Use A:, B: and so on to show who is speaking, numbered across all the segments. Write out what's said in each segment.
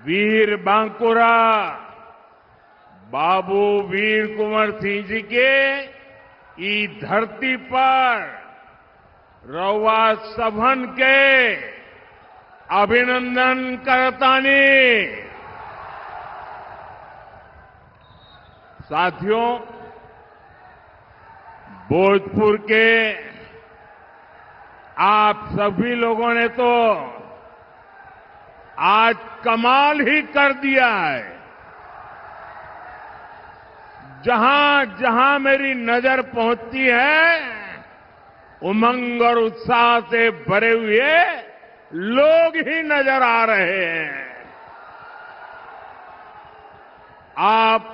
A: वीर बांकुरा बाबू वीर कुंवर सिंह जी के ई धरती पर रउआ सभन के अभिनंदन करतानी। साथियों, भोजपुर के आप सभी लोगों ने तो आज कमाल ही कर दिया है। जहां जहां मेरी नजर पहुंचती है, उमंग और उत्साह से भरे हुए लोग ही नजर आ रहे हैं। आप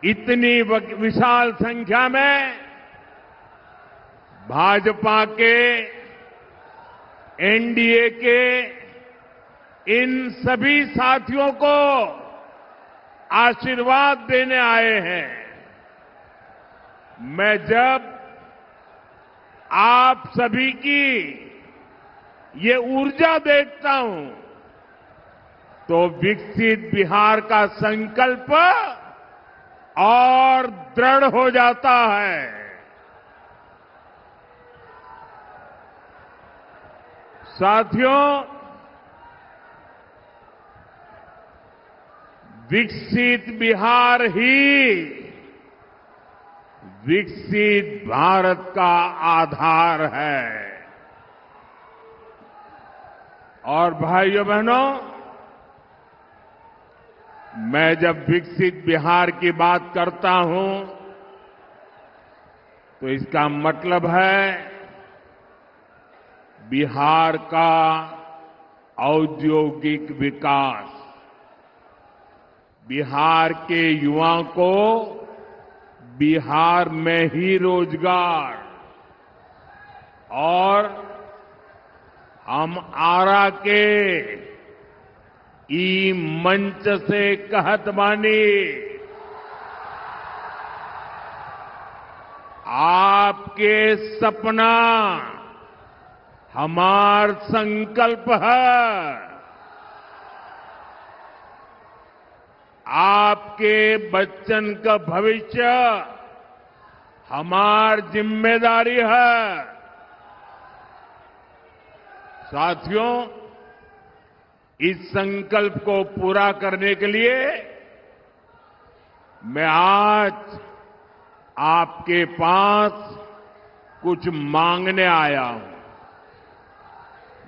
A: इतनी विशाल संख्या में भाजपा के, एनडीए के इन सभी साथियों को आशीर्वाद देने आए हैं। मैं जब आप सभी की ये ऊर्जा देखता हूं तो विकसित बिहार का संकल्प और दृढ़ हो जाता है। साथियों, विकसित बिहार ही विकसित भारत का आधार है। और भाइयों बहनों, मैं जब विकसित बिहार की बात करता हूं तो इसका मतलब है बिहार का औद्योगिक विकास, बिहार के युवाओं को बिहार में ही रोजगार, और हम आरा के ई मंच से कहत बानी, आपके सपना हमार संकल्प है। आपके बच्चन का भविष्य हमार जिम्मेदारी है। साथियों, इस संकल्प को पूरा करने के लिए मैं आज आपके पास कुछ मांगने आया हूं।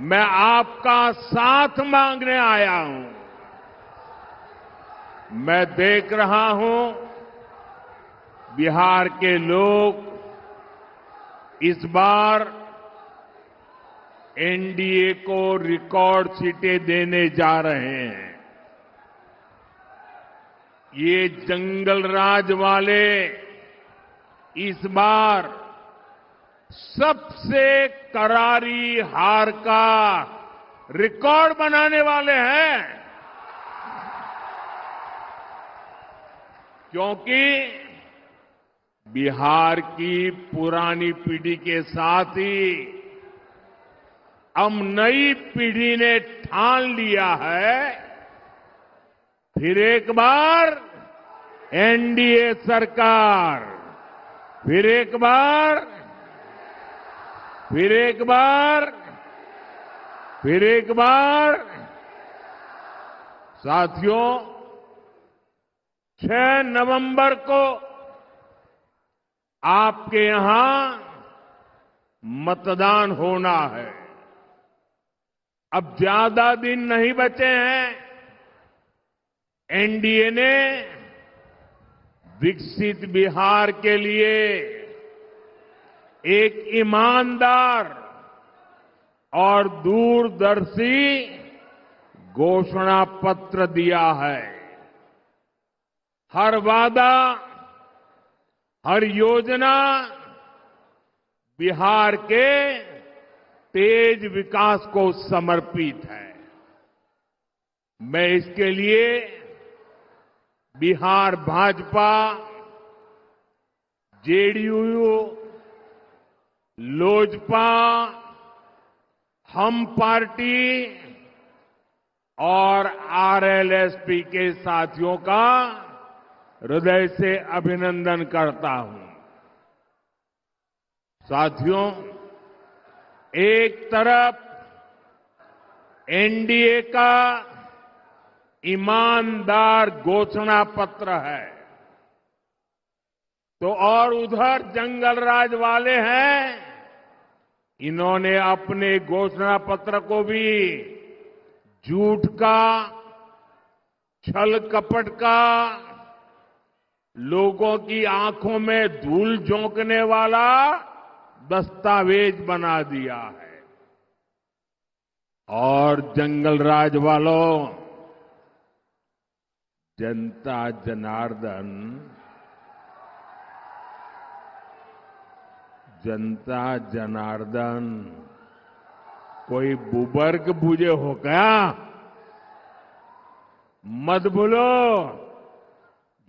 A: मैं आपका साथ मांगने आया हूं। मैं देख रहा हूं बिहार के लोग इस बार एनडीए को रिकॉर्ड सीटें देने जा रहे हैं। ये जंगल राज वाले इस बार सबसे करारी हार का रिकॉर्ड बनाने वाले हैं, क्योंकि बिहार की पुरानी पीढ़ी के साथ ही अब नई पीढ़ी ने ठान लिया है, फिर एक बार एनडीए सरकार, फिर एक बार, फिर एक बार, फिर एक बार। साथियों, 6 नवंबर को आपके यहां मतदान होना है। अब ज्यादा दिन नहीं बचे हैं। एनडीए ने विकसित बिहार के लिए एक ईमानदार और दूरदर्शी घोषणा पत्र दिया है। हर वादा, हर योजना बिहार के तेज विकास को समर्पित है। मैं इसके लिए बिहार भाजपा, जेडीयू, लोजपा, हम पार्टी और आरएलएसपी के साथियों का हृदय से अभिनंदन करता हूं। साथियों, एक तरफ एनडीए का ईमानदार घोषणा पत्र है, तो और उधर जंगलराज वाले हैं। इन्होंने अपने घोषणा पत्र को भी झूठ का, छल कपट का, लोगों की आंखों में धूल झोंकने वाला दस्तावेज बना दिया है। और जंगलराज वालों, जनता जनार्दन, जनता जनार्दन कोई बुबर्ग बुझे हो क्या? मत भूलो,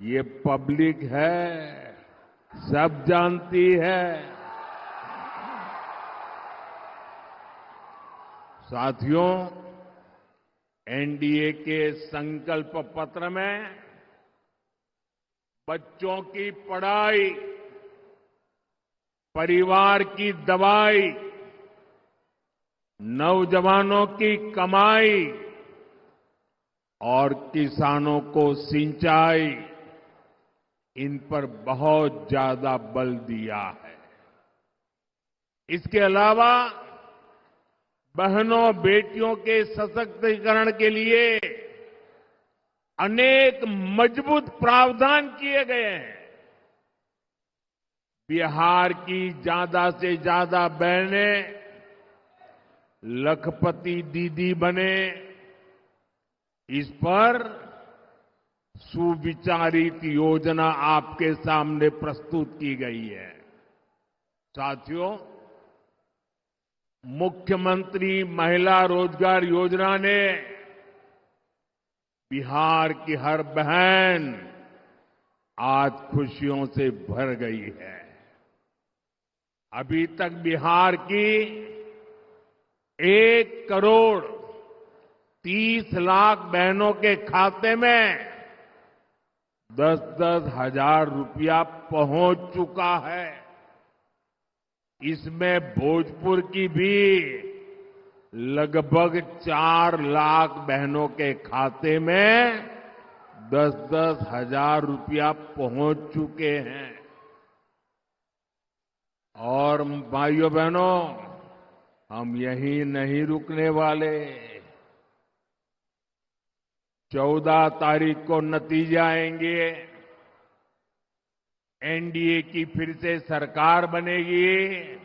A: ये पब्लिक है, सब जानती है। साथियों, एनडीए के संकल्प पत्र में बच्चों की पढ़ाई, परिवार की दवाई, नौजवानों की कमाई और किसानों को सिंचाई, इन पर बहुत ज्यादा बल दिया है। इसके अलावा बहनों बेटियों के सशक्तिकरण के लिए अनेक मजबूत प्रावधान किए गए हैं। बिहार की ज्यादा से ज्यादा बहनें लखपति दीदी बने, इस पर सुविचारित योजना आपके सामने प्रस्तुत की गई है। साथियों, मुख्यमंत्री महिला रोजगार योजना ने बिहार की हर बहन आज खुशियों से भर गई है। अभी तक बिहार की 1,30,00,000 बहनों के खाते में 10-10 हजार रुपया पहुंच चुका है। इसमें भोजपुर की भी लगभग 4 लाख बहनों के खाते में 10-10 हजार रुपया पहुंच चुके हैं। और भाइयों बहनों, हम यहीं नहीं रुकने वाले। 14 तारीख को नतीजे आएंगे। एनडीए की फिर से सरकार बनेगी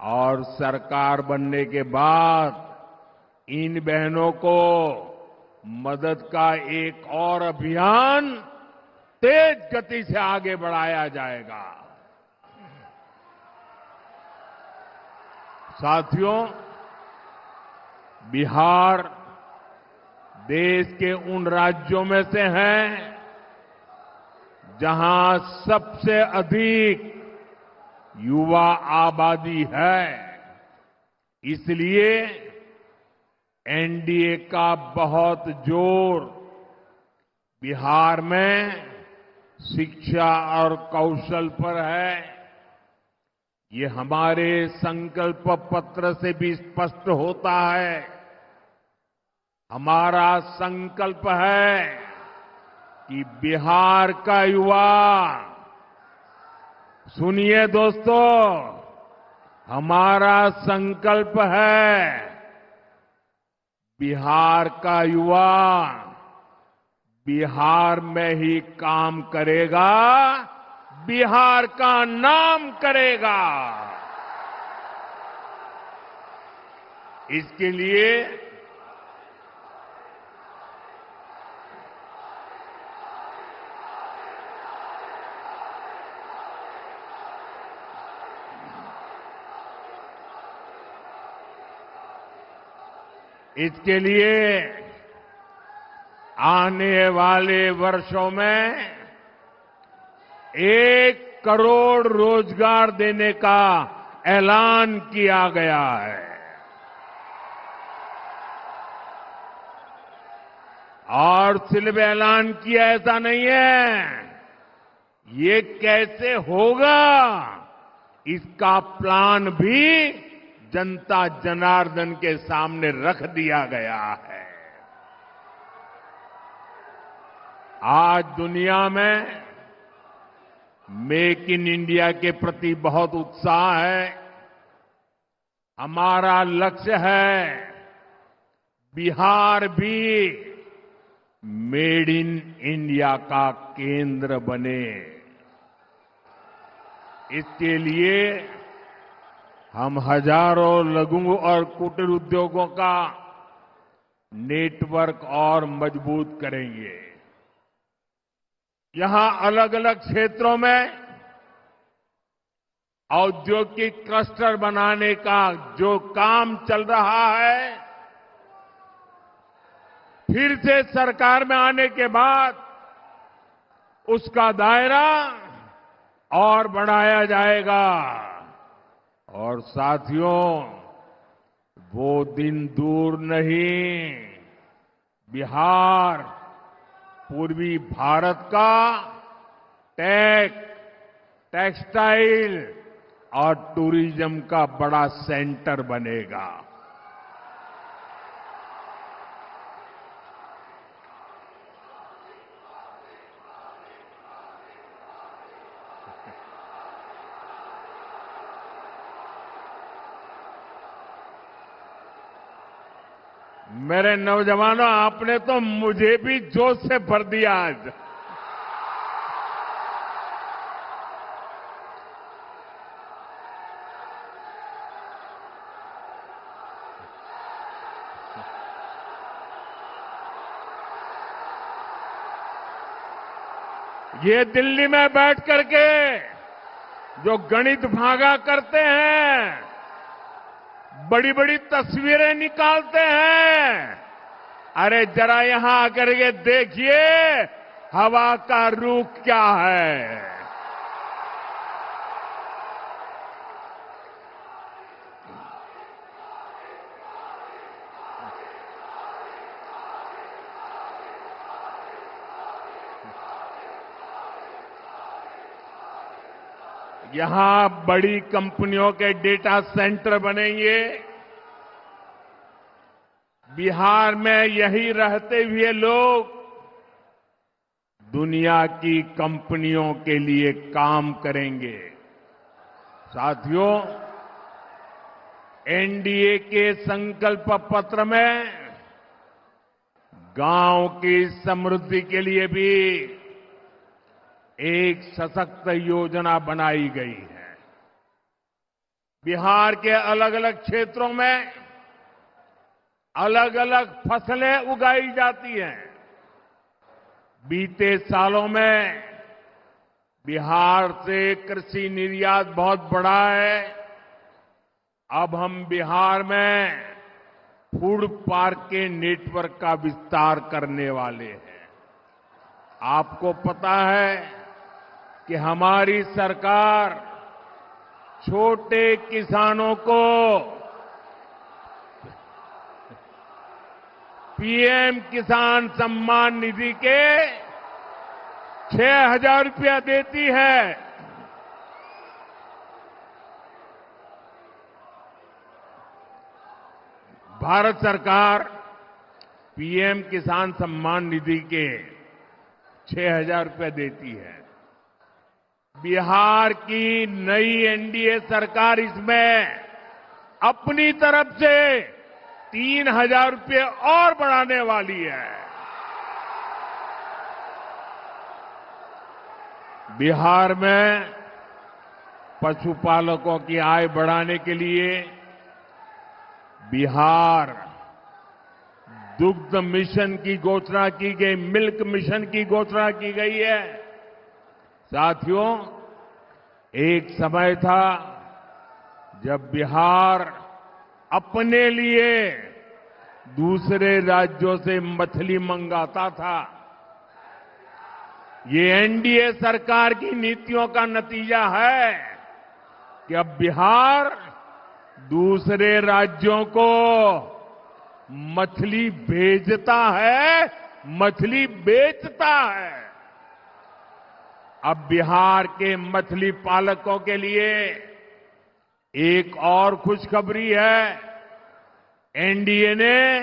A: और सरकार बनने के बाद इन बहनों को मदद का एक और अभियान तेज गति से आगे बढ़ाया जाएगा। साथियों, बिहार देश के उन राज्यों में से है जहां सबसे अधिक युवा आबादी है। इसलिए एनडीए का बहुत जोर बिहार में शिक्षा और कौशल पर है। ये हमारे संकल्प पत्र से भी स्पष्ट होता है। हमारा संकल्प है कि बिहार का युवा, सुनिए दोस्तों, हमारा संकल्प है बिहार का युवा बिहार में ही काम करेगा, बिहार का नाम करेगा। इसके लिए आने वाले वर्षों में 1 करोड़ रोजगार देने का ऐलान किया गया है। और सिर्फ ऐलान किया ऐसा नहीं है, ये कैसे होगा इसका प्लान भी जनता जनार्दन के सामने रख दिया गया है। आज दुनिया में मेक इन इंडिया के प्रति बहुत उत्साह है। हमारा लक्ष्य है बिहार भी मेड इन इंडिया का केंद्र बने। इसके लिए हम हजारों लघु और कुटीर उद्योगों का नेटवर्क और मजबूत करेंगे। यहां अलग अलग क्षेत्रों में औद्योगिक क्लस्टर बनाने का जो काम चल रहा है, फिर से सरकार में आने के बाद उसका दायरा और बढ़ाया जाएगा। और साथियों, वो दिन दूर नहीं, बिहार पूर्वी भारत का टेक्सटाइल और टूरिज्म का बड़ा सेंटर बनेगा। मेरे नौजवानों, आपने तो मुझे भी जोश से भर दिया आज। ये दिल्ली में बैठ करके जो गणित भागा करते हैं, बड़ी बड़ी तस्वीरें निकालते हैं, अरे जरा यहां आकर के देखिए हवा का रुख क्या है। यहां बड़ी कंपनियों के डेटा सेंटर बनेंगे। बिहार में यही रहते हुए लोग दुनिया की कंपनियों के लिए काम करेंगे। साथियों, एनडीए के संकल्प पत्र में गांव की समृद्धि के लिए भी एक सशक्त योजना बनाई गई है। बिहार के अलग अलग क्षेत्रों में अलग अलग फसलें उगाई जाती हैं। बीते सालों में बिहार से कृषि निर्यात बहुत बढ़ा है। अब हम बिहार में फूड पार्क के नेटवर्क का विस्तार करने वाले हैं। आपको पता है कि हमारी सरकार छोटे किसानों को पीएम किसान सम्मान निधि के 6,000 रुपया देती है। भारत सरकार पीएम किसान सम्मान निधि के 6,000 रुपये देती है। बिहार की नई एनडीए सरकार इसमें अपनी तरफ से 3,000 रुपये और बढ़ाने वाली है। बिहार में पशुपालकों की आय बढ़ाने के लिए बिहार दुग्ध मिशन की घोषणा की गई, मिल्क मिशन की घोषणा की गई है। साथियों, एक समय था जब बिहार अपने लिए दूसरे राज्यों से मछली मंगाता था। ये एनडीए सरकार की नीतियों का नतीजा है कि अब बिहार दूसरे राज्यों को मछली भेजता है मछली बेचता है। अब बिहार के मछली पालकों के लिए एक और खुशखबरी है। एनडीए ने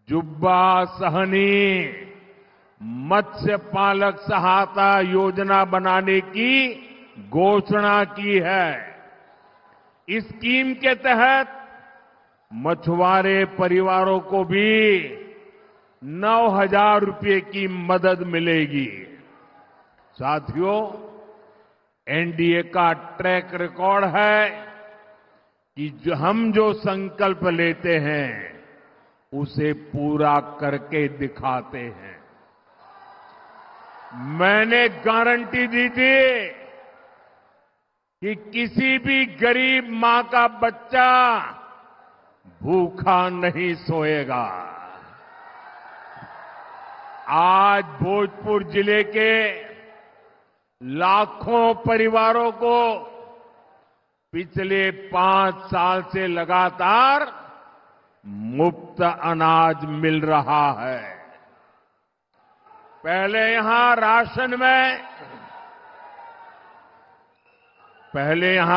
A: जुब्बा सहनी मत्स्य पालक सहायता योजना बनाने की घोषणा की है। इस स्कीम के तहत मछुआरे परिवारों को भी 9,000 रुपये की मदद मिलेगी। साथियों, एनडीए का ट्रैक रिकॉर्ड है कि हम जो संकल्प लेते हैं उसे पूरा करके दिखाते हैं। मैंने गारंटी दी थी कि किसी भी गरीब मां का बच्चा भूखा नहीं सोएगा। आज भोजपुर जिले के लाखों परिवारों को पिछले 5 साल से लगातार मुफ्त अनाज मिल रहा है। पहले यहां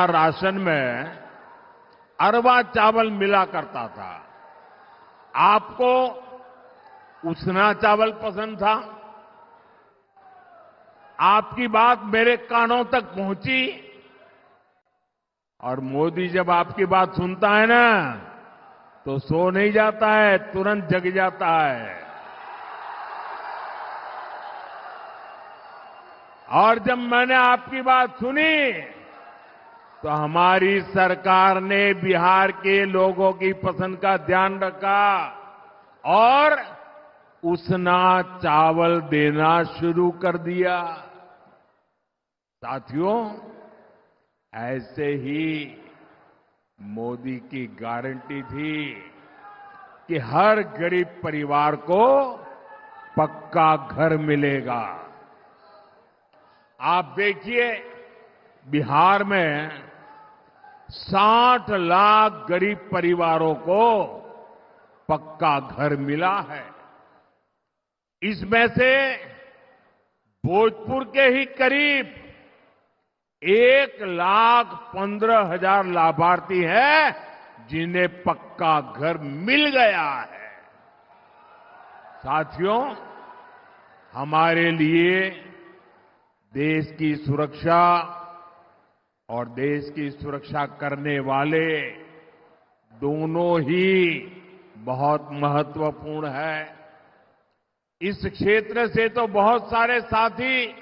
A: राशन में अरवा चावल मिला करता था। आपको उसना चावल पसंद था। आपकी बात मेरे कानों तक पहुंची और मोदी जब आपकी बात सुनता है ना तो सो नहीं जाता है, तुरंत जग जाता है। और जब मैंने आपकी बात सुनी तो हमारी सरकार ने बिहार के लोगों की पसंद का ध्यान रखा और उसना चावल देना शुरू कर दिया। साथियों, ऐसे ही मोदी की गारंटी थी कि हर गरीब परिवार को पक्का घर मिलेगा। आप देखिए, बिहार में 60 लाख गरीब परिवारों को पक्का घर मिला है। इसमें से भोजपुर के ही करीब 1,15,000 लाभार्थी हैं जिन्हें पक्का घर मिल गया है। साथियों, हमारे लिए देश की सुरक्षा और देश की सुरक्षा करने वाले दोनों ही बहुत महत्वपूर्ण है। इस क्षेत्र से तो बहुत सारे साथी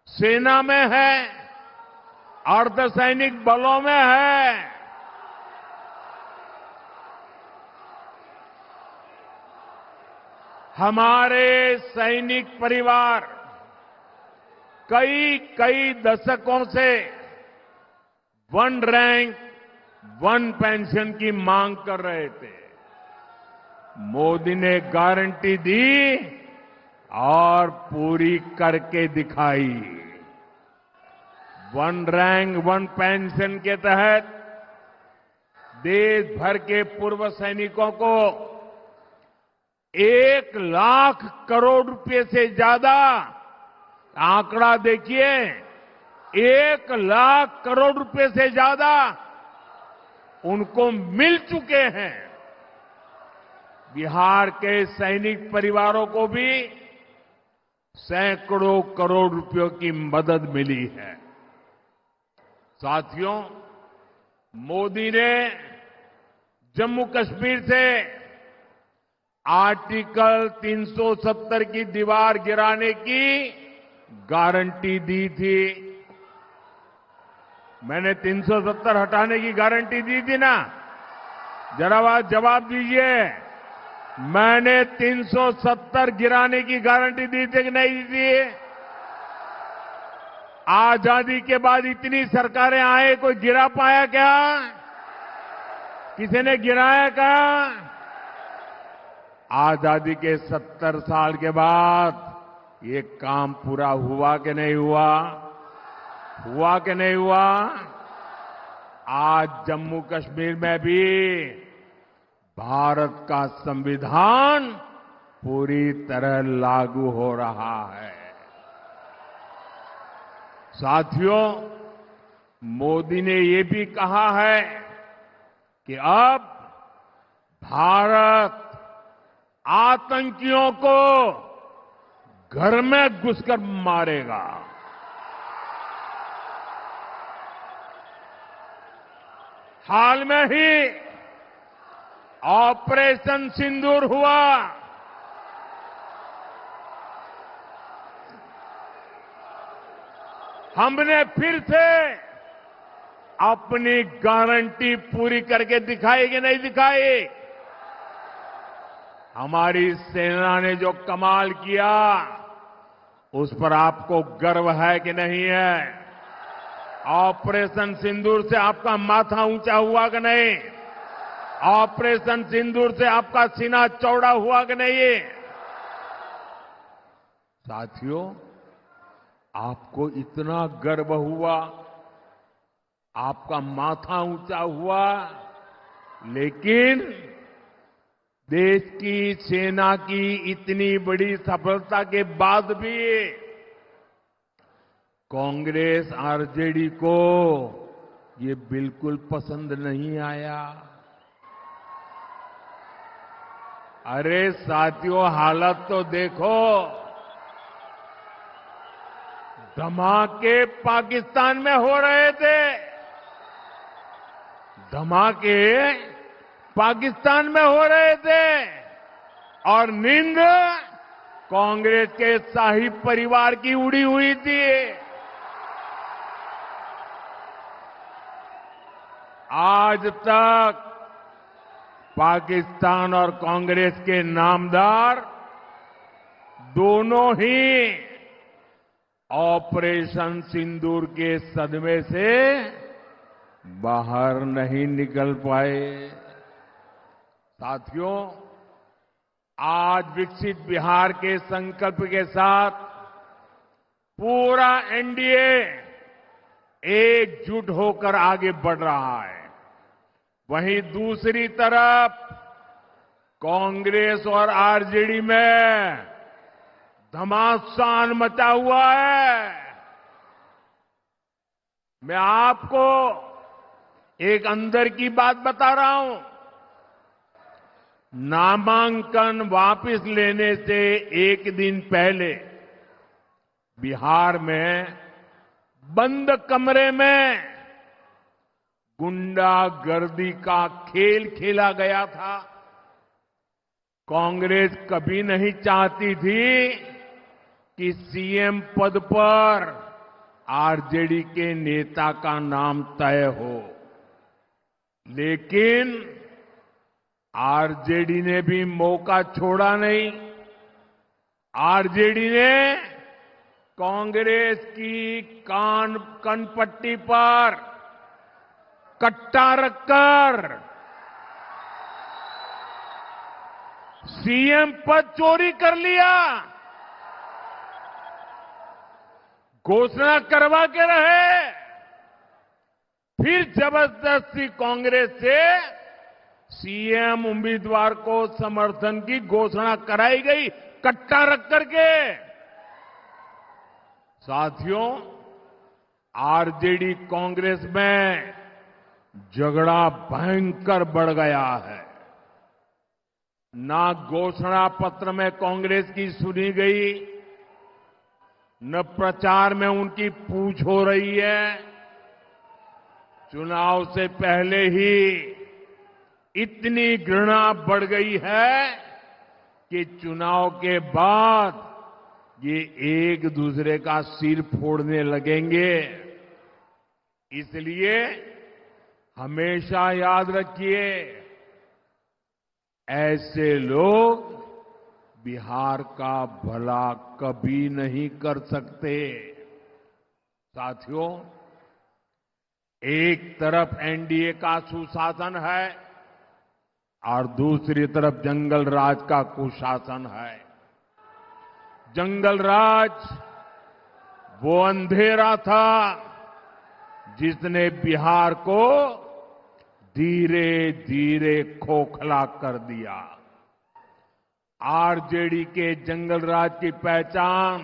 A: सेना में हैं, अर्धसैनिक बलों में हैं। हमारे सैनिक परिवार कई दशकों से 1 रैंक 1 पेंशन की मांग कर रहे थे। मोदी ने गारंटी दी और पूरी करके दिखाई। 1 रैंक 1 पेंशन के तहत देश भर के पूर्व सैनिकों को 1 लाख करोड़ रुपए से ज्यादा, आंकड़ा देखिए, 1 लाख करोड़ रुपए से ज्यादा उनको मिल चुके हैं। बिहार के सैनिक परिवारों को भी सैकड़ों करोड़ रुपयों की मदद मिली है। साथियों, मोदी ने जम्मू कश्मीर से आर्टिकल 370 की दीवार गिराने की गारंटी दी थी। मैंने 370 हटाने की गारंटी दी थी ना? जरा जवाब दीजिए। मैंने 370 गिराने की गारंटी दी थी कि नहीं दी थी? आजादी के बाद इतनी सरकारें आए, कोई गिरा पाया क्या? किसी ने गिराया क्या? आजादी के 70 साल के बाद ये काम पूरा हुआ कि नहीं हुआ? हुआ कि नहीं हुआ? आज जम्मू कश्मीर में भी भारत का संविधान पूरी तरह लागू हो रहा है। साथियों, मोदी ने ये भी कहा है कि अब भारत आतंकियों को घर में घुसकर मारेगा। हाल में ही ऑपरेशन सिंदूर हुआ। हमने फिर से अपनी गारंटी पूरी करके दिखाई कि नहीं दिखाई? हमारी सेना ने जो कमाल किया उस पर आपको गर्व है कि नहीं है? ऑपरेशन सिंदूर से आपका माथा ऊंचा हुआ कि नहीं? ऑपरेशन सिंदूर से आपका सीना चौड़ा हुआ कि नहीं? साथियों, आपको इतना गर्व हुआ, आपका माथा ऊंचा हुआ, लेकिन देश की सेना की इतनी बड़ी सफलता के बाद भी कांग्रेस आरजेडी को ये बिल्कुल पसंद नहीं आया। अरे साथियों, हालत तो देखो। धमाके पाकिस्तान में हो रहे थे, धमाके पाकिस्तान में हो रहे थे और नींद कांग्रेस के शाही परिवार की उड़ी हुई थी। आज तक पाकिस्तान और कांग्रेस के नामदार दोनों ही ऑपरेशन सिंदूर के सदमे से बाहर नहीं निकल पाए। साथियों, आज विकसित बिहार के संकल्प के साथ पूरा एनडीए एकजुट होकर आगे बढ़ रहा है। वहीं दूसरी तरफ कांग्रेस और आरजेडी में घमासान मचा हुआ है। मैं आपको एक अंदर की बात बता रहा हूं। नामांकन वापस लेने से एक दिन पहले बिहार में बंद कमरे में गुंडागर्दी का खेल खेला गया था। कांग्रेस कभी नहीं चाहती थी कि सीएम पद पर आरजेडी के नेता का नाम तय हो, लेकिन आरजेडी ने भी मौका छोड़ा नहीं। आरजेडी ने कांग्रेस की कनपट्टी पर कट्टा रखकर सीएम पद चोरी कर लिया। घोषणा करवा के रहे, फिर जबरदस्ती कांग्रेस से सीएम उम्मीदवार को समर्थन की घोषणा कराई गई, कट्टा रख करके। साथियों, आरजेडी कांग्रेस में झगड़ा भयंकर बढ़ गया है। ना घोषणा पत्र में कांग्रेस की सुनी गई, न प्रचार में उनकी पूछ हो रही है। चुनाव से पहले ही इतनी घृणा बढ़ गई है कि चुनाव के बाद ये एक दूसरे का सिर फोड़ने लगेंगे। इसलिए हमेशा याद रखिए, ऐसे लोग बिहार का भला कभी नहीं कर सकते। साथियों, एक तरफ एनडीए का सुशासन है और दूसरी तरफ जंगल राज का कुशासन है। जंगल राज वो अंधेरा था जिसने बिहार को धीरे धीरे खोखला कर दिया। आरजेडी के जंगल राज की पहचान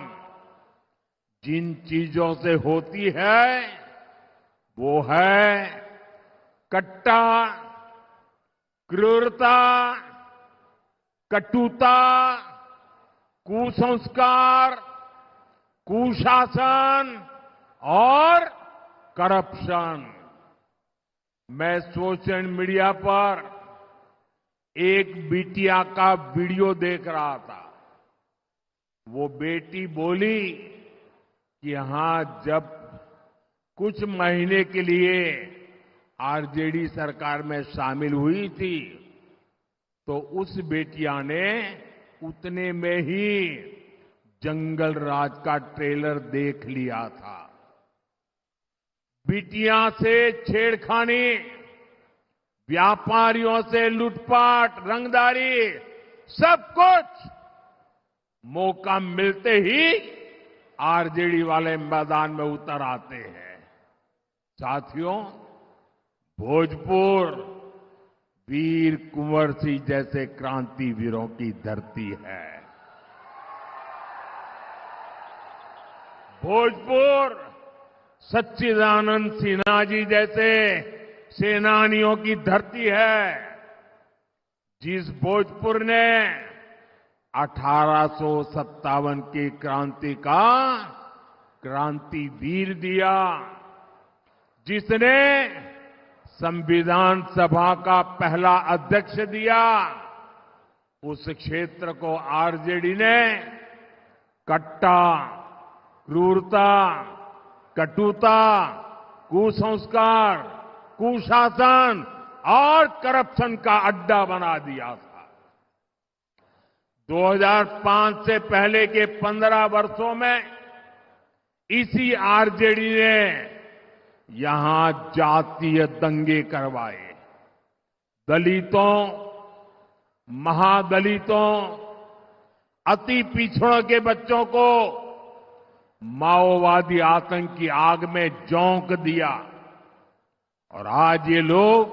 A: जिन चीजों से होती है वो है कट्टा, क्रूरता, कटुता, कुसंस्कार, कुशासन और करप्शन। मैं सोशल मीडिया पर एक बिटिया का वीडियो देख रहा था। वो बेटी बोली कि हां, जब कुछ महीने के लिए आरजेडी सरकार में शामिल हुई थी तो उस बेटिया ने उतने में ही जंगल राज का ट्रेलर देख लिया था। बिटिया से छेड़खानी, व्यापारियों से लूटपाट, रंगदारी, सब कुछ मौका मिलते ही आरजेडी वाले मैदान में उतर आते हैं। साथियों, भोजपुर वीर कुंवर सिंह जैसे क्रांतिवीरों की धरती है। भोजपुर सच्चिदानंद सिन्हा जी जैसे सेनानियों की धरती है। जिस भोजपुर ने 1857 की क्रांति का क्रांतिवीर दिया, जिसने संविधान सभा का पहला अध्यक्ष दिया, उस क्षेत्र को आरजेडी ने कट्टा, क्रूरता, कटुता, कुसंस्कार, कुशासन और करप्शन का अड्डा बना दिया था। 2005 से पहले के 15 वर्षों में इसी आरजेडी ने यहां जातीय दंगे करवाए। दलितों, महादलितों, अति पिछड़ों के बच्चों को माओवादी आतंक की आग में झोंक दिया और आज ये लोग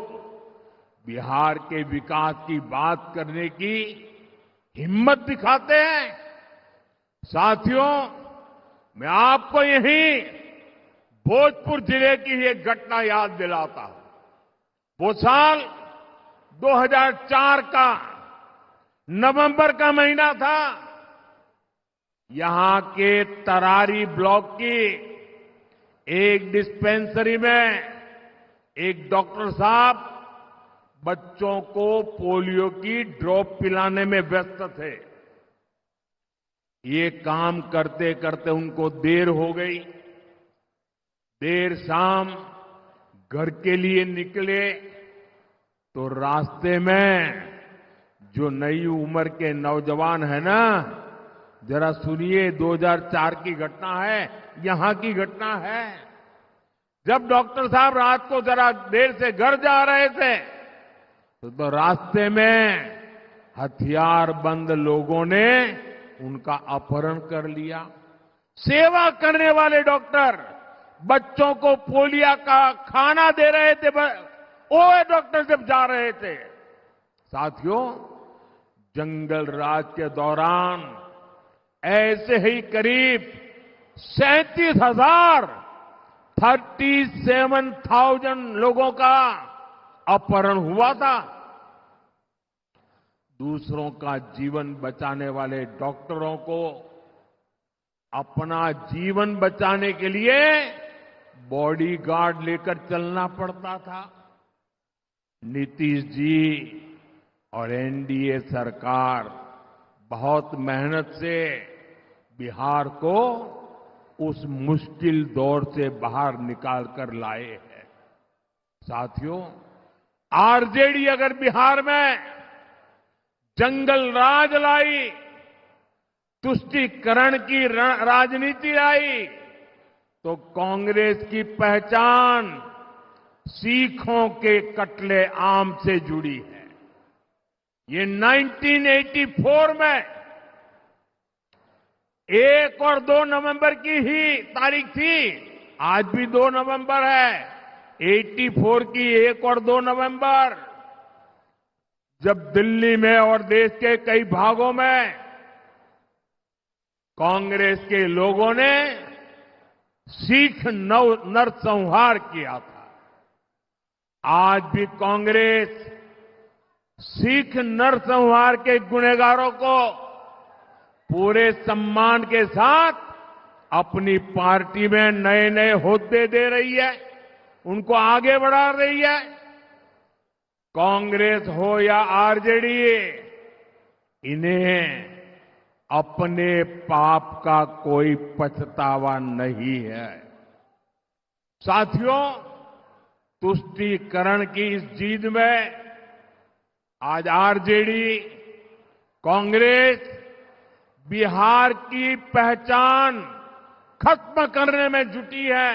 A: बिहार के विकास की बात करने की हिम्मत दिखाते हैं। साथियों, मैं आपको यही भोजपुर जिले की एक घटना याद दिलाता हूं। वो साल 2004 का नवंबर का महीना था। यहां के तरारी ब्लॉक की एक डिस्पेंसरी में एक डॉक्टर साहब बच्चों को पोलियो की ड्रॉप पिलाने में व्यस्त थे। ये काम करते करते उनको देर हो गई। देर शाम घर के लिए निकले तो रास्ते में जो नई उम्र के नौजवान है ना, जरा सुनिए, 2004 की घटना है, यहां की घटना है। जब डॉक्टर साहब रात को जरा देर से घर जा रहे थे तो रास्ते में हथियारबंद लोगों ने उनका अपहरण कर लिया। सेवा करने वाले डॉक्टर बच्चों को पोलियो का खाना दे रहे थे, वो डॉक्टर जब जा रहे थे। साथियों, जंगल राज के दौरान ऐसे ही करीब 37,000 लोगों का अपहरण हुआ था। दूसरों का जीवन बचाने वाले डॉक्टरों को अपना जीवन बचाने के लिए बॉडीगार्ड लेकर चलना पड़ता था। नीतीश जी और एनडीए सरकार बहुत मेहनत से बिहार को उस मुश्किल दौर से बाहर निकाल कर लाए हैं। साथियों, आरजेडी अगर बिहार में जंगल राज लाई, तुष्टीकरण की राजनीति लाई, तो कांग्रेस की पहचान सीखों के कटले आम से जुड़ी है। ये 1984 में 1 और 2 नवंबर की ही तारीख थी। आज भी 2 नवंबर है। 84 की 1 और 2 नवंबर जब दिल्ली में और देश के कई भागों में कांग्रेस के लोगों ने सिख नरसंहार किया था, आज भी कांग्रेस सिख नरसंहार के गुनहगारों को पूरे सम्मान के साथ अपनी पार्टी में नए नए होद्दे दे रही है, उनको आगे बढ़ा रही है। कांग्रेस हो या आरजेडी, इन्हें अपने पाप का कोई पछतावा नहीं है। साथियों, तुष्टीकरण की इस जीत में आज आरजेडी, कांग्रेस बिहार की पहचान खत्म करने में जुटी है।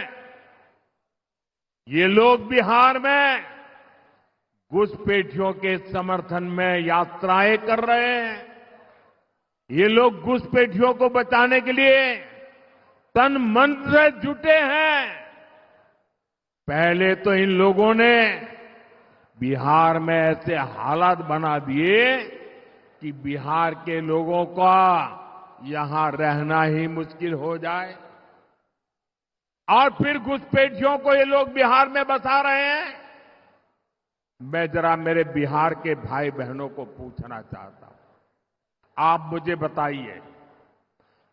A: ये लोग बिहार में घुसपैठियों के समर्थन में यात्राएं कर रहे हैं। ये लोग घुसपैठियों को बचाने के लिए तन मन से जुटे हैं। पहले तो इन लोगों ने बिहार में ऐसे हालात बना दिए कि बिहार के लोगों का यहां रहना ही मुश्किल हो जाए, और फिर घुसपैठियों को ये लोग बिहार में बसा रहे हैं। मैं जरा मेरे बिहार के भाई बहनों को पूछना चाहता हूं, आप मुझे बताइए,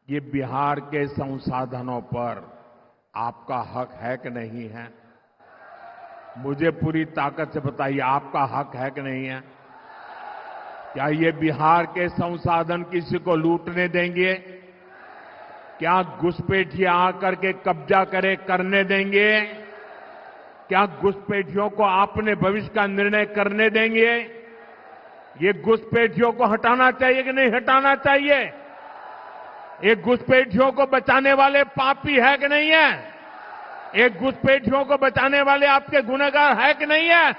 A: ये बिहार के संसाधनों पर आपका हक है कि नहीं है? मुझे पूरी ताकत से बताइए, आपका हक है कि नहीं है? क्या ये बिहार के संसाधन किसी को लूटने देंगे? क्या घुसपैठिया आकर के कब्जा करने देंगे? क्या घुसपैठियों को अपने भविष्य का निर्णय करने देंगे? ये घुसपैठियों को हटाना चाहिए कि नहीं हटाना चाहिए? ये घुसपैठियों को बचाने वाले पापी है कि नहीं है? ये घुसपैठियों को बचाने वाले आपके गुनहगार है कि नहीं है?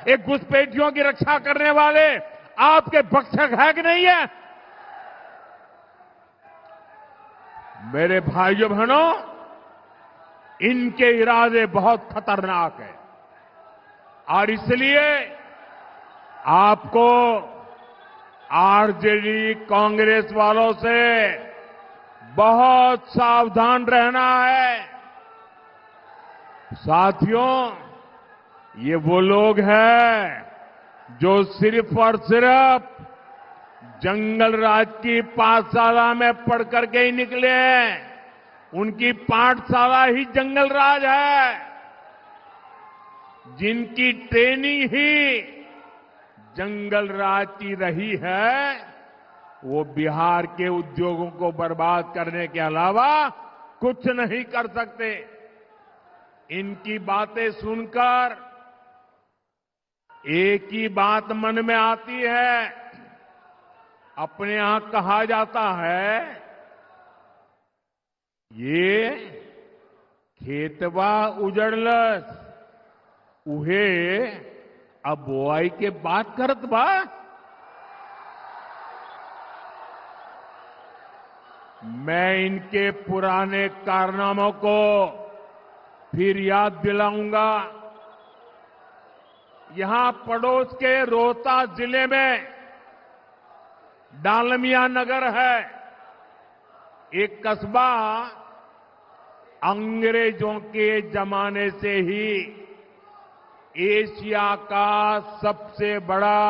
A: ये घुसपैठियों की रक्षा करने वाले आपके भक्षक है कि नहीं है? मेरे भाइयों बहनों, इनके इरादे बहुत खतरनाक हैं, और इसलिए आपको आरजेडी कांग्रेस वालों से बहुत सावधान रहना है। साथियों, ये वो लोग हैं जो सिर्फ और सिर्फ जंगल राज की पाठशाला में पढ़ करके ही निकले हैं। उनकी पाठशाला ही जंगल राज है, जिनकी ट्रेनिंग ही जंगल राज की रही है। वो बिहार के उद्योगों को बर्बाद करने के अलावा कुछ नहीं कर सकते। इनकी बातें सुनकर एक ही बात मन में आती है। अपने यहां कहा जाता है, ये खेतवा उजड़लस उहे अब बोआई के बात करत बा। मैं इनके पुराने कारनामों को फिर याद दिलाऊंगा। यहां पड़ोस के रोहतास जिले में डालमिया नगर है, एक कस्बा अंग्रेजों के जमाने से ही एशिया का सबसे बड़ा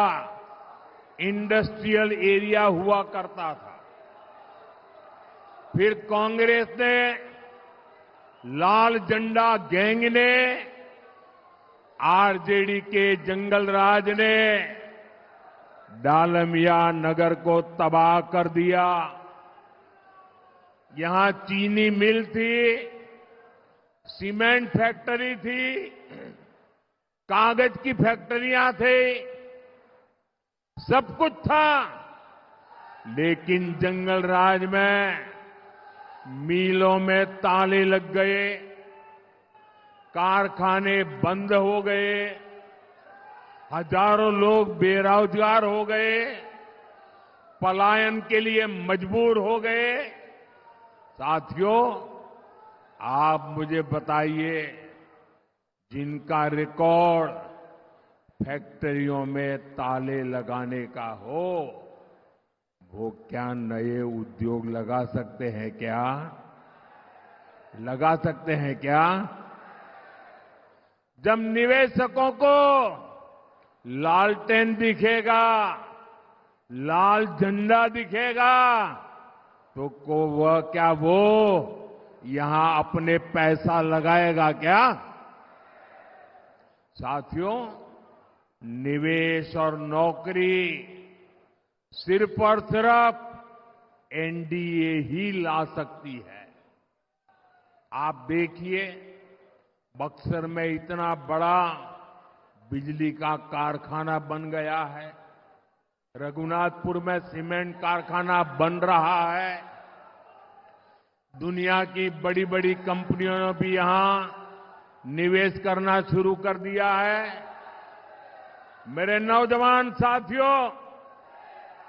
A: इंडस्ट्रियल एरिया हुआ करता था। फिर कांग्रेस ने, लाल झंडा गैंग ने, आरजेडी के जंगल राज ने डालमिया नगर को तबाह कर दिया। यहां चीनी मिल थी, सीमेंट फैक्ट्री थी, कागज की फैक्ट्रियां थी, सब कुछ था। लेकिन जंगल राज में मिलों में ताले लग गए, कारखाने बंद हो गए, हजारों लोग बेरोजगार हो गए, पलायन के लिए मजबूर हो गए। साथियों, आप मुझे बताइए, जिनका रिकॉर्ड फैक्ट्रियों में ताले लगाने का हो, वो क्या नए उद्योग लगा सकते हैं क्या? लगा सकते हैं क्या? जब निवेशकों को लालटेन दिखेगा, लाल झंडा दिखेगा, तो वो यहां अपने पैसा लगाएगा क्या? साथियों, निवेश और नौकरी सिर्फ और सिर्फ एनडीए ही ला सकती है। आप देखिए, बक्सर में इतना बड़ा बिजली का कारखाना बन गया है, रघुनाथपुर में सीमेंट कारखाना बन रहा है, दुनिया की बड़ी बड़ी कंपनियों ने भी यहां निवेश करना शुरू कर दिया है। मेरे नौजवान साथियों,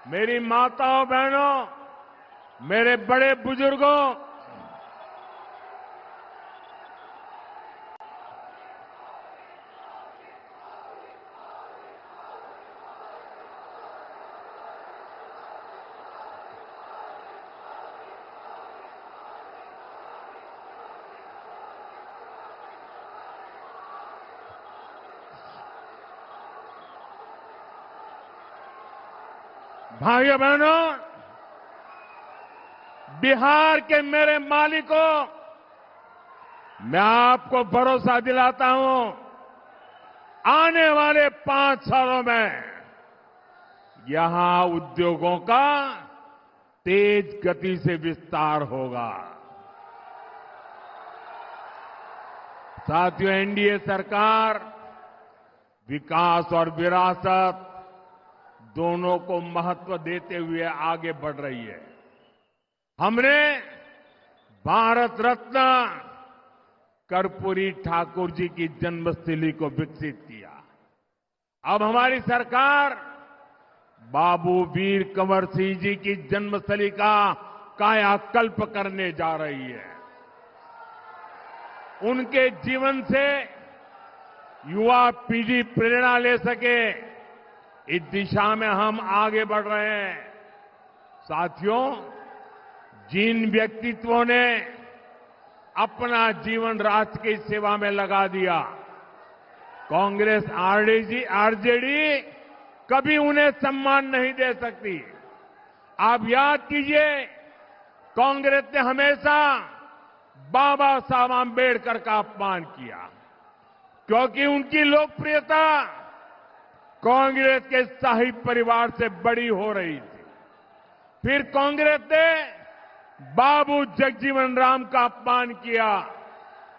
A: मेरी माताओं बहनों, मेरे बड़े बुजुर्गों, भाइयों बहनों, बिहार के मेरे मालिकों, मैं आपको भरोसा दिलाता हूं, आने वाले 5 सालों में यहां उद्योगों का तेज गति से विस्तार होगा। साथियों, एनडीए सरकार विकास और विरासत दोनों को महत्व देते हुए आगे बढ़ रही है। हमने भारत रत्न कर्पूरी ठाकुर जी की जन्मस्थली को विकसित किया। अब हमारी सरकार बाबू वीर कंवर सिंह जी की जन्मस्थली का कायाकल्प करने जा रही है। उनके जीवन से युवा पीढ़ी प्रेरणा ले सके, इस दिशा में हम आगे बढ़ रहे हैं। साथियों, जिन व्यक्तित्वों ने अपना जीवन राष्ट्र की सेवा में लगा दिया, कांग्रेस आरजेडी कभी उन्हें सम्मान नहीं दे सकती। आप याद कीजिए, कांग्रेस ने हमेशा बाबा साहब आंबेडकर का अपमान किया, क्योंकि उनकी लोकप्रियता कांग्रेस के शाही परिवार से बड़ी हो रही थी। फिर कांग्रेस ने बाबू जगजीवन राम का अपमान किया,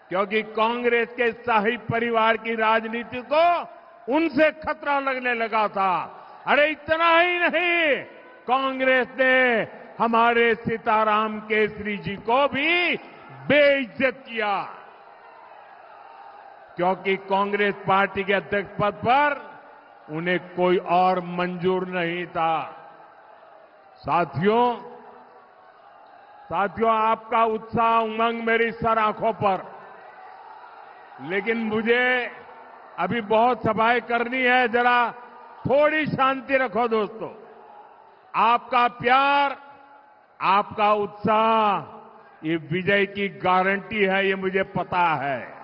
A: क्योंकि कांग्रेस के शाही परिवार की राजनीति को उनसे खतरा लगने लगा था। अरे इतना ही नहीं, कांग्रेस ने हमारे सीताराम केसरी जी को भी बेइज्जत किया, क्योंकि कांग्रेस पार्टी के अध्यक्ष पद पर उन्हें कोई और मंजूर नहीं था। साथियों, आपका उत्साह उमंग मेरी सर आंखों पर, लेकिन मुझे अभी बहुत सभाएं करनी है। जरा थोड़ी शांति रखो दोस्तों। आपका प्यार, आपका उत्साह ये विजय की गारंटी है, ये मुझे पता है।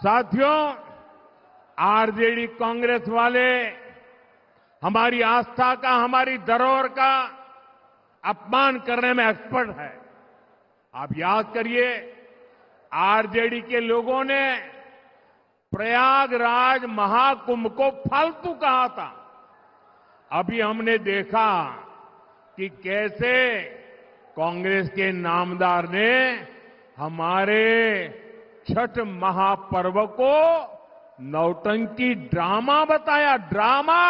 A: साथियों, आरजेडी कांग्रेस वाले हमारी आस्था का, हमारी धरोहर का अपमान करने में एक्सपर्ट है। आप याद करिए, आरजेडी के लोगों ने प्रयागराज महाकुंभ को फालतू कहा था। अभी हमने देखा कि कैसे कांग्रेस के नामदार ने हमारे छठ महापर्व को नौटंकी ड्रामा बताया। ड्रामा।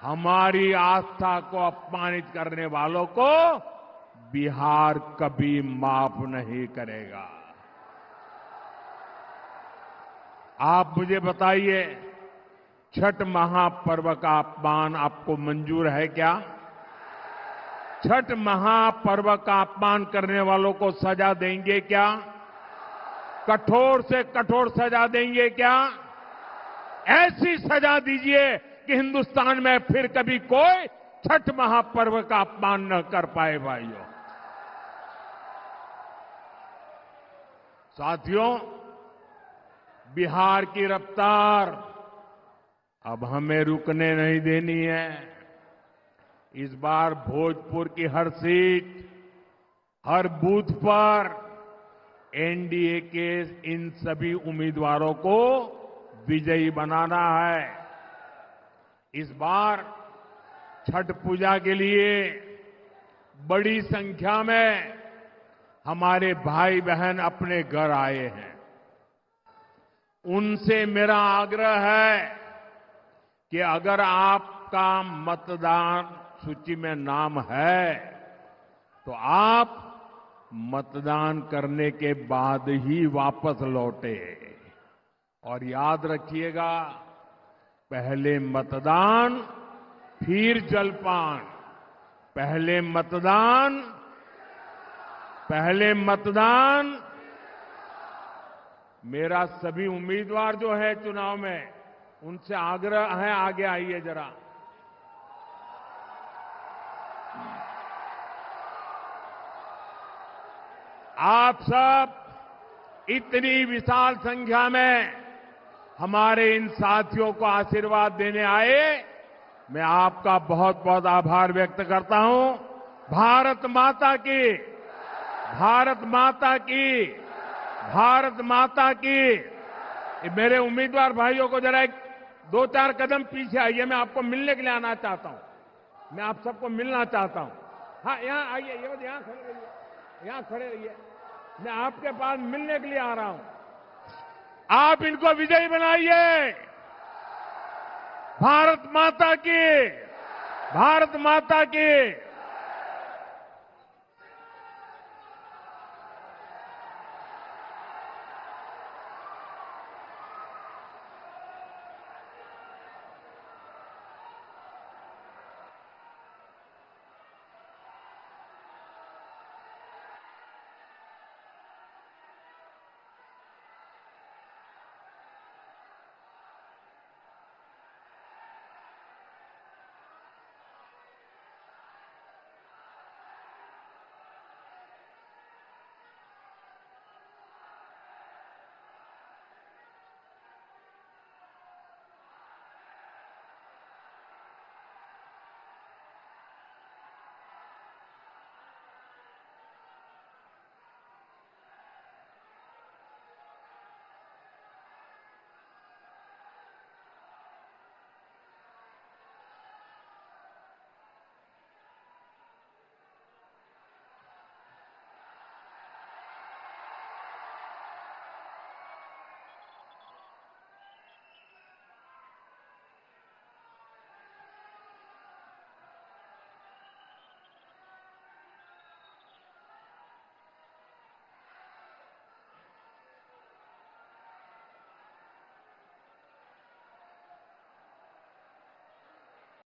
A: हमारी आस्था को अपमानित करने वालों को बिहार कभी माफ नहीं करेगा। आप मुझे बताइए, छठ महापर्व का अपमान आपको मंजूर है क्या? छठ महापर्व का अपमान करने वालों को सजा देंगे क्या? कठोर से कठोर सजा देंगे क्या? ऐसी सजा दीजिए कि हिंदुस्तान में फिर कभी कोई छठ महापर्व का अपमान न कर पाए। भाइयों, साथियों, बिहार की रफ्तार अब हमें रुकने नहीं देनी है। इस बार भोजपुर की हर सीट, हर बूथ पर एनडीए के इन सभी उम्मीदवारों को विजयी बनाना है। इस बार छठ पूजा के लिए बड़ी संख्या में हमारे भाई बहन अपने घर आए हैं। उनसे मेरा आग्रह है कि अगर आपका मतदान सूची में नाम है तो आप मतदान करने के बाद ही वापस लौटे। और याद रखिएगा, पहले मतदान फिर जलपान। पहले मतदान। मेरा सभी उम्मीदवार जो है चुनाव में, उनसे आग्रह है, आगे आइए जरा। आप सब इतनी विशाल संख्या में हमारे इन साथियों को आशीर्वाद देने आए, मैं आपका बहुत बहुत आभार व्यक्त करता हूं। भारत माता की, भारत माता की, भारत माता की। मेरे उम्मीदवार भाइयों को जरा एक 2-4 कदम पीछे आइए, मैं आपको मिलने के लिए आना चाहता हूं। मैं आप सबको मिलना चाहता हूं। हाँ, यहां आइए, यहां खड़े रहिए, यहां खड़े रहिए। मैं आपके पास मिलने के लिए आ रहा हूं। आप इनको विजयी बनाइए। भारत माता की, भारत माता की।